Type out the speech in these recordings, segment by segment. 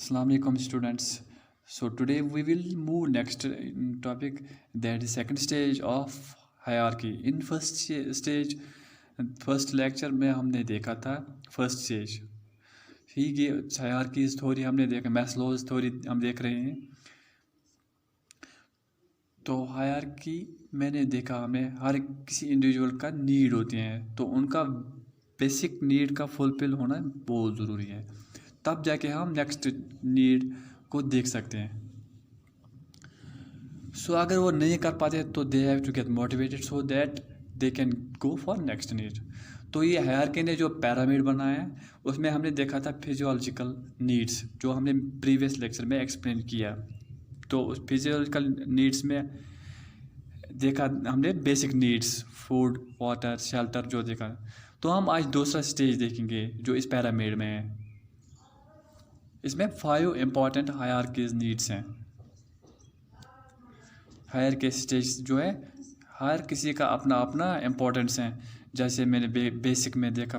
Assalamu alaikum students. So today we will move next topic, that is second stage of hierarchy. In stage first lecture में हमने देखा था first stage ही ये hierarchy theory हमने देखा, Maslow's theory हम देख रहे हैं। तो हायरार्की मैंने देखा हमें हर किसी इंडिविजुअल का नीड होते हैं, तो उनका बेसिक नीड का फुलफिल होना बहुत ज़रूरी है, तब जाके हम नेक्स्ट नीड को देख सकते हैं। सो अगर वो नहीं कर पाते तो they have to get motivated so that they can go for next need. तो ये हायरार्की ने जो पिरामिड बनाया है उसमें हमने देखा था फिजियोलॉजिकल नीड्स, जो हमने प्रीवियस लेक्चर में एक्सप्लेन किया। तो उस फिजियोलॉजिकल नीड्स में देखा हमने basic needs, food, water, shelter जो देखा। तो हम आज दूसरा स्टेज देखेंगे जो इस पिरामिड में है। इसमें 5 इम्पॉर्टेंट हायरार्कीज नीड्स हैं। हायरार्की स्टेज जो है हर किसी का अपना अपना इम्पोर्टेंस है। जैसे मैंने बेसिक में देखा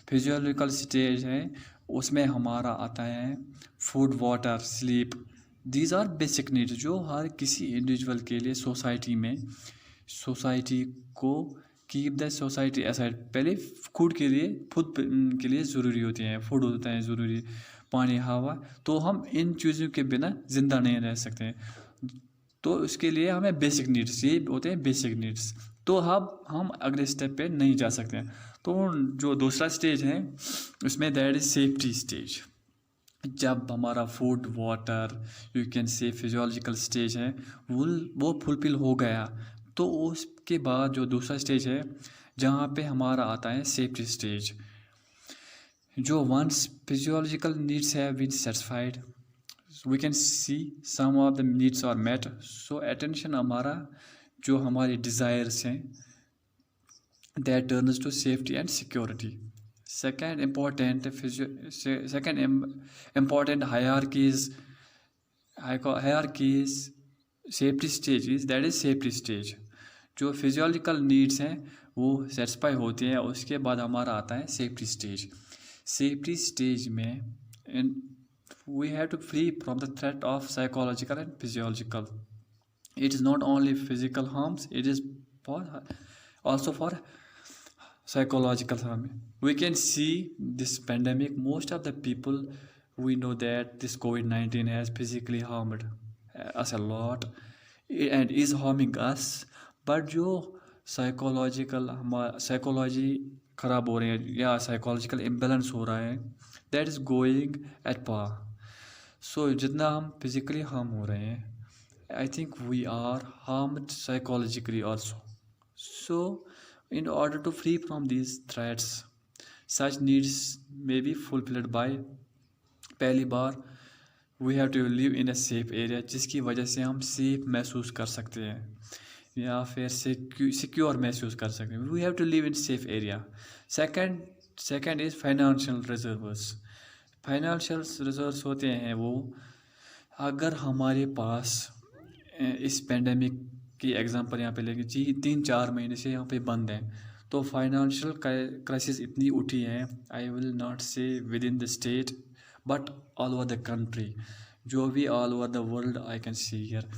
फिजियोलॉजिकल स्टेज है, उसमें हमारा आता है food, water, sleep. These are basic needs जो हर किसी इंडिविजुअल के लिए सोसाइटी को कीप द सोसाइटी असाइड। पहले फूड के लिए ज़रूरी होती हैं, फूड होता है ज़रूरी, पानी, हवा। तो हम इन चीज़ों के बिना ज़िंदा नहीं रह सकते, तो उसके लिए हमें बेसिक नीड्स, ये होते हैं बेसिक नीड्स। तो अब हम अगले स्टेप पे नहीं जा सकते। तो जो दूसरा स्टेज है उसमें दैट इज सेफ्टी स्टेज। जब हमारा food, water, you can say physiological stage है वो फुलफिल हो गया, तो उसके बाद जो दूसरा स्टेज है जहाँ पे हमारा आता है सेफ्टी स्टेज। जो once physiological needs have been satisfied, we can see some of the needs are met, so attention हमारा जो हमारे डिज़ायर्स हैं that turns to safety and security. Second important hierarchies safety stage is that is safety stage। जो physiological needs हैं वो satisfy होती हैं, उसके बाद हमारा आता है सेफ्टी स्टेज। सेफ्टी स्टेज में we have to free from the threat of psychological and physiological. It is not only physical harms, it is also for psychological harm. We can see this pandemic, most of the people, we know that this COVID-19 has physically harmed us a lot and is harming us, but जो psychology ख़राब हो रही है या psychological imbalance हो रहा है, that is going at par. So जितना हम फिजिकली हार्म हो रहे हैं, I think we are harmed psychologically also. So in order to free from these threats, such needs may be fulfilled by, पहली बार we have to live in a safe area, जिसकी वजह से हम safe महसूस कर सकते हैं या फिर सिक्योर महसूस कर सकते हैं। we have to live in safe area. second is financial reserves. financial reserves होते हैं वो अगर हमारे पास इस पेंडेमिक की एग्जांपल यहाँ पे लेंगे जी, 3-4 महीने से यहाँ पे बंद हैं, तो फाइनेंशियल क्राइसिस इतनी उठी है, आई विल नॉट से with in the state but all over the country, जो भी all over the world I can see here,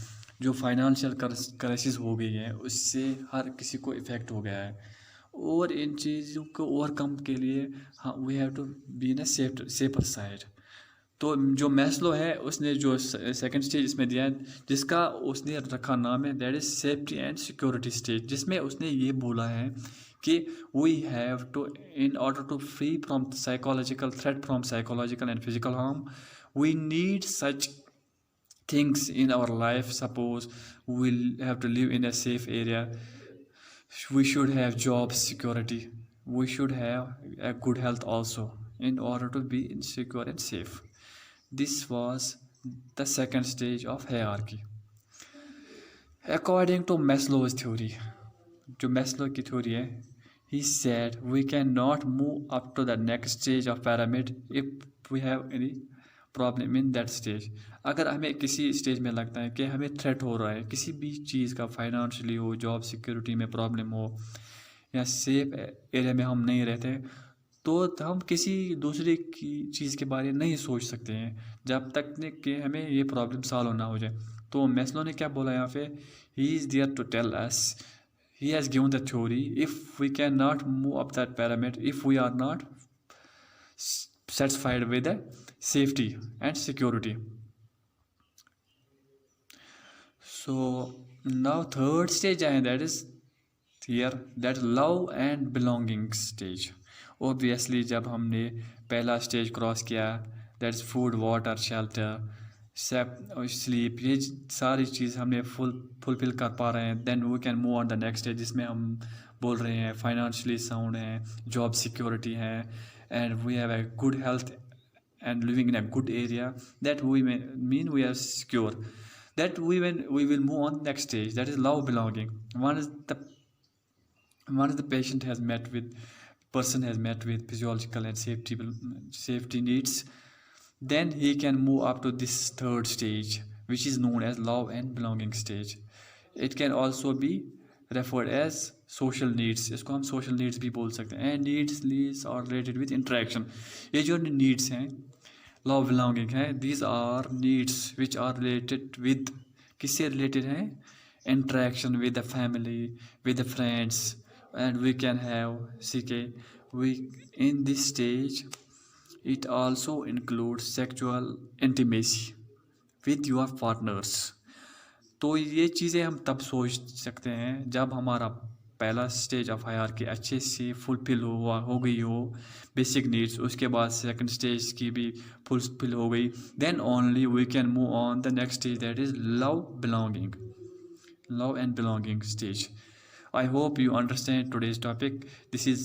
जो फाइनेंशियल क्राइसिस हो गई है उससे हर किसी को इफ़ेक्ट हो गया है। और इन चीज़ों को ओवरकम के लिए हाँ we have to be in a safer side. तो जो मैस्लो है उसने जो सेकंड स्टेज इसमें दिया है, जिसका उसने रखा नाम है that is safety and security stage, जिसमें उसने ये बोला है कि we have to in order to free from psychological threat from psychological and physical harm, we need such things in our life. Suppose we'll have to live in a safe area, we should have job security, we should have a good health also in order to be secure and safe. This was the second stage of hierarchy. According to Maslow's theory, जो Maslow की theory है, he said we cannot move up to the next stage of pyramid if we have any problem in that stage. अगर हमें किसी stage में लगता है कि हमें थ्रेट हो रहा है किसी भी चीज़ का, फाइनेंशियली हो, जॉब सिक्योरिटी में प्रॉब्लम हो या सेफ एरिया में हम नहीं रहते, तो हम किसी दूसरे की चीज़ के बारे में नहीं सोच सकते हैं जब तक ने कि हमें ये प्रॉब्लम सॉल्व ना हो जाए। तो मैस्लो ने क्या बोला यहाँ पे, he is there to tell us, he has given the theory, if we cannot move up that pyramid, if we are not satisfied with the safety and security. So now third stage and that is here, that love and belonging stage. Obviously जब हमने पहला stage cross किया, that is food water shelter sleep, ये सारी चीज़ हमने fulfil कर पा रहे हैं, then we can move on the next stage जिसमें हम बोल रहे हैं फाइनेंशियली साउंड है, जॉब सिक्योरिटी है, and we have a good health and living in a good area, that we mean we are secure, that we will move on next stage, that is love belonging. Once the patient has met with person has met with physiological and safety needs, then he can move up to this third stage which is known as love and belonging stage. It can also be referred as social needs, इसको हम social needs भी बोल सकते हैं, and needs are related with interaction. ये जो needs हैं love belonging है, these are needs which are related with, किससे related हैं, interaction with the family, with the friends, and we can have CK. We in this stage it also includes sexual intimacy with your partners. तो ये चीज़ें हम तब सोच सकते हैं जब हमारा पहला स्टेज ऑफ हायरार्की अच्छे से फुलफिल हो गई हो बेसिक नीड्स, उसके बाद सेकंड स्टेज की भी फुलफिल हो गई, then only we can move on the next stage, that is love and belonging stage. I hope you understand today's topic. This is